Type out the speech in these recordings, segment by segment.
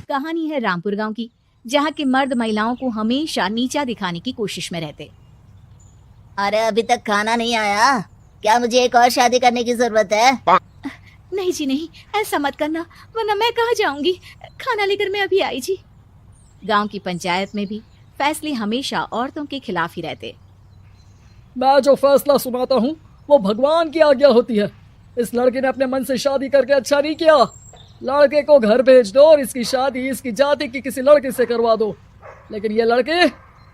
कहानी है रामपुर गांव की, जहां के मर्द महिलाओं को हमेशा नीचा दिखाने की कोशिश में रहते। अरे अभी तक खाना नहीं आया क्या? मुझे एक और शादी करने की जरूरत है। नहीं जी नहीं, ऐसा मत करना, वरना मैं कहाँ जाऊंगी। खाना लेकर मैं अभी आई जी। गांव की पंचायत में भी फैसले हमेशा औरतों के खिलाफ ही रहते। मैं जो फैसला सुनाता हूँ वो भगवान की आज्ञा होती है। इस लड़के ने अपने मन से शादी करके अच्छा नहीं किया। लड़के को घर भेज दो और इसकी शादी इसकी जाति की किसी लड़के से करवा दो, लेकिन ये लड़के,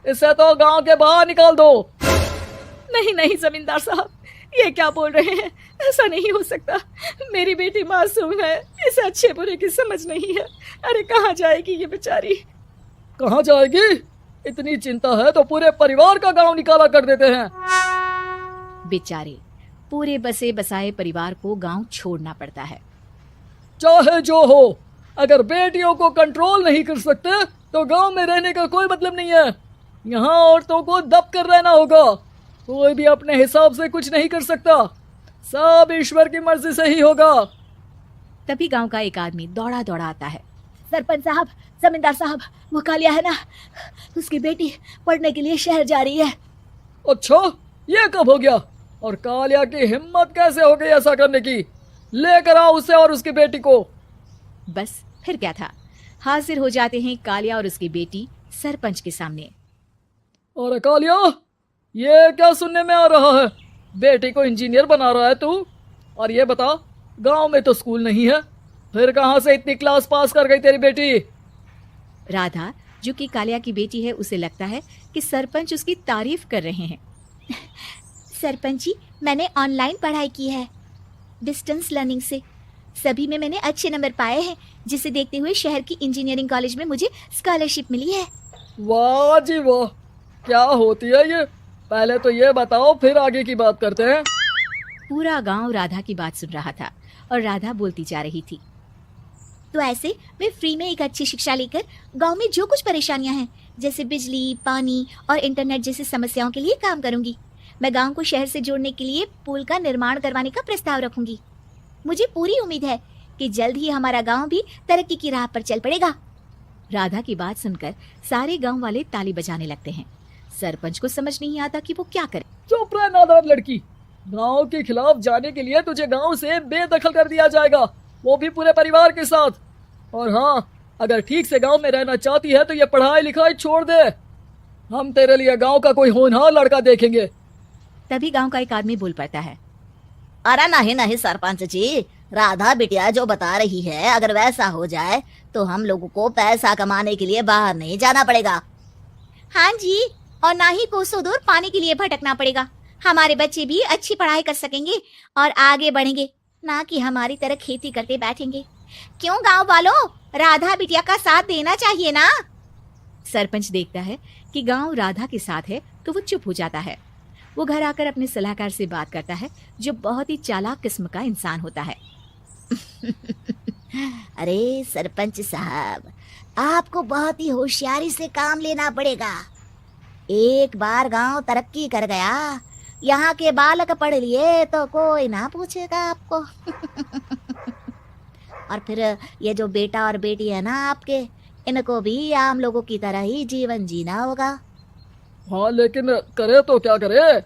इसे तो गांव के बाहर निकाल दो। नहीं नहीं जमींदार साहब, ये क्या बोल रहे हैं? ऐसा नहीं हो सकता। मेरी बेटी मासूम है, इसे अच्छे बुरे की समझ नहीं है। अरे कहाँ जाएगी ये बेचारी? कहाँ जाएगी? इतनी चिंता है तो पूरे परिवार का गांव निकाला कर देते हैं। बेचारे पूरे बसे बसाए परिवार को गांव छोड़ना पड़ता है। चाहे जो हो, अगर बेटियों को कंट्रोल नहीं कर सकते तो गांव में रहने का कोई मतलब नहीं है। यहाँ औरतों को दब कर रहना होगा। कोई भी अपने हिसाब से कुछ नहीं कर सकता, सब ईश्वर की मर्जी से ही होगा। तभी गांव का एक आदमी दौड़ा दौड़ा आता है। सरपंच साहब, जमींदार साहब, वो कालिया है ना, उसकी बेटी पढ़ने के लिए शहर जा रही है। अच्छा, ये कब हो गया? और कालिया की हिम्मत कैसे हो गई ऐसा करने की? लेकर आओ उसे और उसकी बेटी को। बस फिर क्या था, हाजिर हो जाते हैं कालिया और उसकी बेटी सरपंच के सामने। और कालिया, ये क्या सुनने में आ रहा है? बेटी को इंजीनियर बना रहा है तू? और ये बता, गांव में तो स्कूल नहीं है, फिर कहां से इतनी क्लास पास कर गई तेरी बेटी? राधा, जो कि कालिया की बेटी है, उसे लगता है कि सरपंच उसकी तारीफ कर रहे हैं। सरपंच जी, मैंने ऑनलाइन पढ़ाई की है, डिस्टेंस लर्निंग से। सभी में मैंने अच्छे नंबर पाए हैं, जिसे देखते हुए शहर की इंजीनियरिंग कॉलेज में मुझे स्कॉलरशिप मिली है। वाह जी वाह, क्या होती है ये? पहले तो ये बताओ, फिर आगे की बात करते हैं। पूरा गांव राधा की बात सुन रहा था और राधा बोलती जा रही थी। तो ऐसे मैं फ्री में एक अच्छी शिक्षा लेकर गांव में जो कुछ परेशानियां हैं, जैसे बिजली, पानी और इंटरनेट जैसी समस्याओं के लिए काम करूंगी। मैं गांव को शहर से जोड़ने के लिए पुल का निर्माण करवाने का प्रस्ताव रखूंगी। मुझे पूरी उम्मीद है कि जल्द ही हमारा गांव भी तरक्की की राह पर चल पड़ेगा। राधा की बात सुनकर सारे गांव वाले ताली बजाने लगते हैं। सरपंच को समझ नहीं आता कि वो क्या करे। चुप रह नादान लड़की, गांव के खिलाफ जाने के लिए तुझे गांव से बेदखल कर दिया जाएगा, वो भी पूरे परिवार के साथ। और हाँ, अगर ठीक से गांव में रहना चाहती है तो ये पढ़ाई लिखाई छोड़ दे। हम तेरे लिए गांव का कोई होनहार लड़का देखेंगे। तभी गांव का एक आदमी बोल पड़ता है। अरे नहीं नहीं सरपंच जी, राधा बिटिया जो बता रही है, अगर वैसा हो जाए तो हम लोगों को पैसा कमाने के लिए बाहर नहीं जाना पड़ेगा। हाँ जी, और ना ही कोसों दूर पानी के लिए भटकना पड़ेगा। हमारे बच्चे भी अच्छी पढ़ाई कर सकेंगे और आगे बढ़ेंगे, ना कि हमारी तरह खेती करते बैठेंगे। क्यों गांव वालों, राधा बिटिया का साथ देना चाहिए ना। सरपंच देखता है कि गांव राधा के साथ है तो वो चुप हो जाता है। वो घर आकर अपने सलाहकार से बात करता है, जो बहुत ही चालाक किस्म का इंसान होता है। अरे सरपंच साहब, आपको बहुत ही होशियारी से काम लेना पड़ेगा। एक बार गांव तरक्की कर गया, यहाँ के बालक पढ़ लिए तो कोई ना पूछेगा आपको। और फिर ये जो बेटा और बेटी है ना आपके, इनको भी आम लोगों की तरह ही जीवन जीना होगा। हाँ, लेकिन करे तो क्या करे?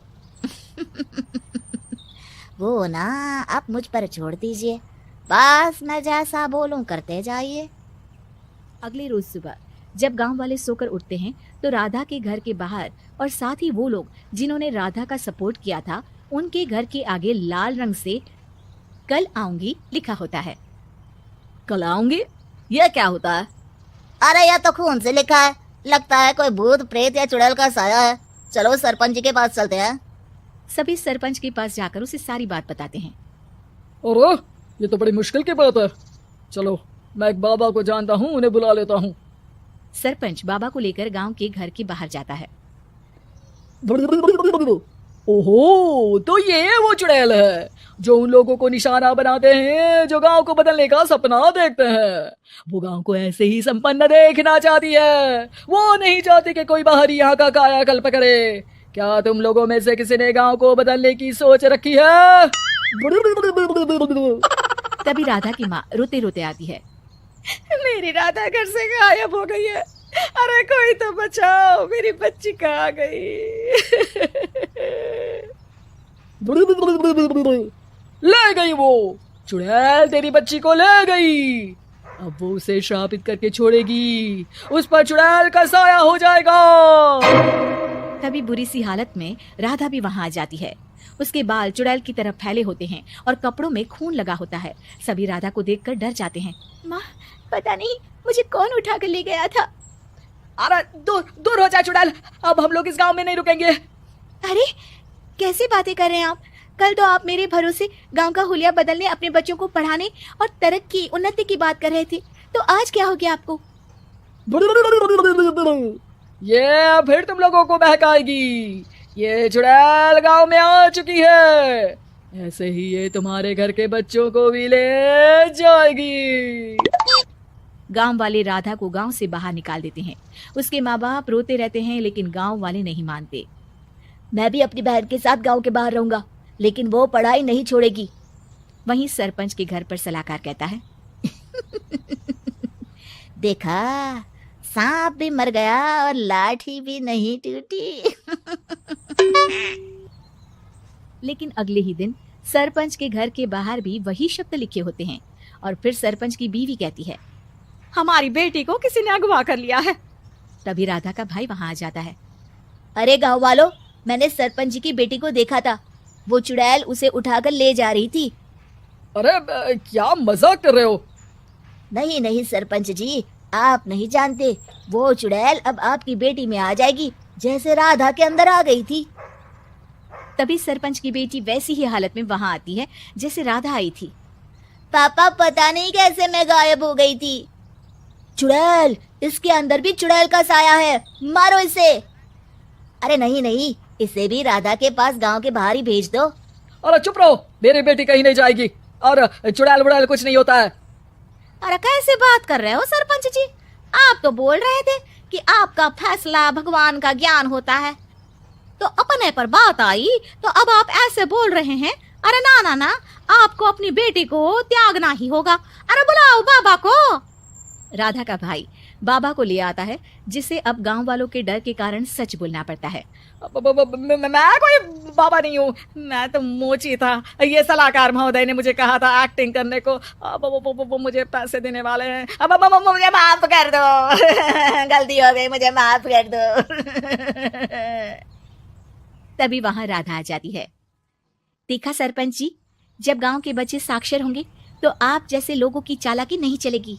वो ना आप मुझ पर छोड़ दीजिए, बस मैं जैसा बोलूं करते जाइए। अगले रोज सुबह जब गांव वाले सोकर उठते हैं तो राधा के घर के बाहर और साथ ही वो लोग जिन्होंने राधा का सपोर्ट किया था, उनके घर के आगे लाल रंग से कल आऊंगी लिखा होता है। कल आऊंगी, ये क्या होता है? अरे यह तो खून से लिखा है, लगता है कोई भूत प्रेत या चुड़ैल का साया है। चलो सरपंच जी के पास चलते हैं। सभी सरपंच के पास जाकर उसे सारी बात बताते हैं। और ये तो बड़ी मुश्किल की बात है। चलो, मैं एक बाबा को जानता हूँ, उन्हें बुला लेता हूँ। सरपंच बाबा को लेकर गांव के घर के बाहर जाता है। ओहो, तो ये वो चुड़ैल है जो उन लोगों को निशाना बनाते हैं जो गांव को बदलने का सपना देखते हैं। वो गांव को ऐसे ही संपन्न देखना चाहती है, वो नहीं चाहती कि कोई बाहरी यहाँ का कायाकल्प करे। क्या तुम लोगों में से किसी ने गांव को बदलने की सोच रखी है? तभी राधा की माँ रोते रोते आती है। मेरी राधा घर से गायब हो गई है। अरे कोई तो बचाओ, मेरी बच्ची कहाँ गई? ले गई वो चुड़ैल, तेरी बच्ची को ले गई। अब वो उसे श्रापित करके छोड़ेगी, उस पर चुड़ैल का साया हो जाएगा। तभी बुरी सी हालत में राधा भी वहां आ जाती है। उसके बाल चुड़ैल की तरफ फैले होते हैं और कपड़ों में खून लगा होता है। सभी राधा को देखकर डर जाते हैं। माँ, पता नहीं मुझे कौन उठा कर ले गया था। अरे दूर दूर हो जा चुड़ैल, अब हम लोग इस गांव में नहीं रुकेंगे। अरे कैसी बातें कर रहे हैं आप? कल तो आप मेरे भरोसे गांव का हुलिया बदलने, अपने बच्चों को पढ़ाने और तरक्की उन्नति की बात कर रहे थे, तो आज क्या हो गया आपको? ये फिर तुम लोगों को बहकाएगी। ये चुड़ैल गांव में आ चुकी है, ऐसे ही ये तुम्हारे घर के बच्चों को भी ले जाएगी। गांव वाले राधा को गांव से बाहर निकाल देते हैं। उसके माँ बाप रोते रहते हैं, लेकिन गांव वाले नहीं मानते। मैं भी अपनी बहन के साथ गांव के बाहर रहूंगा, लेकिन वो पढ़ाई नहीं छोड़ेगी। वहीं सरपंच के घर पर सलाहकार कहता है, देखा, सांप भी मर गया और लाठी भी नहीं टूटी। लेकिन अगले ही दिन सरपंच के घर के बाहर भी वही शब्द लिखे होते हैं। और फिर सरपंच की बीवी कहती है, हमारी बेटी को किसी ने अगवा कर लिया है। तभी राधा का भाई वहां आ जाता है। अरे गांव वालों, मैंने सरपंच जी की बेटी को देखा था, वो चुड़ैल उसे उठाकर ले जा रही थी। अरे क्या मजाक कर रहे हो? नहीं नहीं सरपंच जी, आप नहीं जानते, वो चुड़ैल अब आपकी बेटी में आ जाएगी, जैसे राधा के अंदर आ गई थी। तभी सरपंच की बेटी वैसी ही हालत में वहां आती है जैसे राधा आई थी। पापा, पता नहीं कैसे मैं गायब हो गई थी। चुड़ैल, इसके अंदर भी चुड़ैल का साया है, मारो इसे। अरे नहीं नहीं, इसे भी राधा के पास गांव के बाहर ही भेज दो। अरे चुप रहो, मेरी बेटी कहीं नहीं जाएगी और चुड़ैल वुड़ैल कुछ नहीं होता है। अरे कैसे बात कर रहे हो सरपंच जी? आप तो बोल रहे थे कि आपका फैसला भगवान का ज्ञान होता है, तो अपने पर बात आई तो अब आप ऐसे बोल रहे हैं। अरे ना ना ना, आपको अपनी बेटी को त्यागना ही होगा। अरे बुलाओ बाबा को। राधा का भाई बाबा को ले आता है, जिसे अब गांव वालों के डर के कारण सच बोलना पड़ता है। मैं कोई बाबा नहीं हूँ, मैं तो मोची था। ये सलाहकार महोदय ने मुझे कहा था एक्टिंग करने को। वो मुझे पैसे देने वाले हैं। अब मुझे माफ कर दो। गलती हो गई, मुझे माफ कर दो। तभी वहां राधा आ जाती है। देखा सरपंच जी, जब गांव के बच्चे साक्षर होंगे तो आप जैसे लोगों की चालाकी नहीं चलेगी।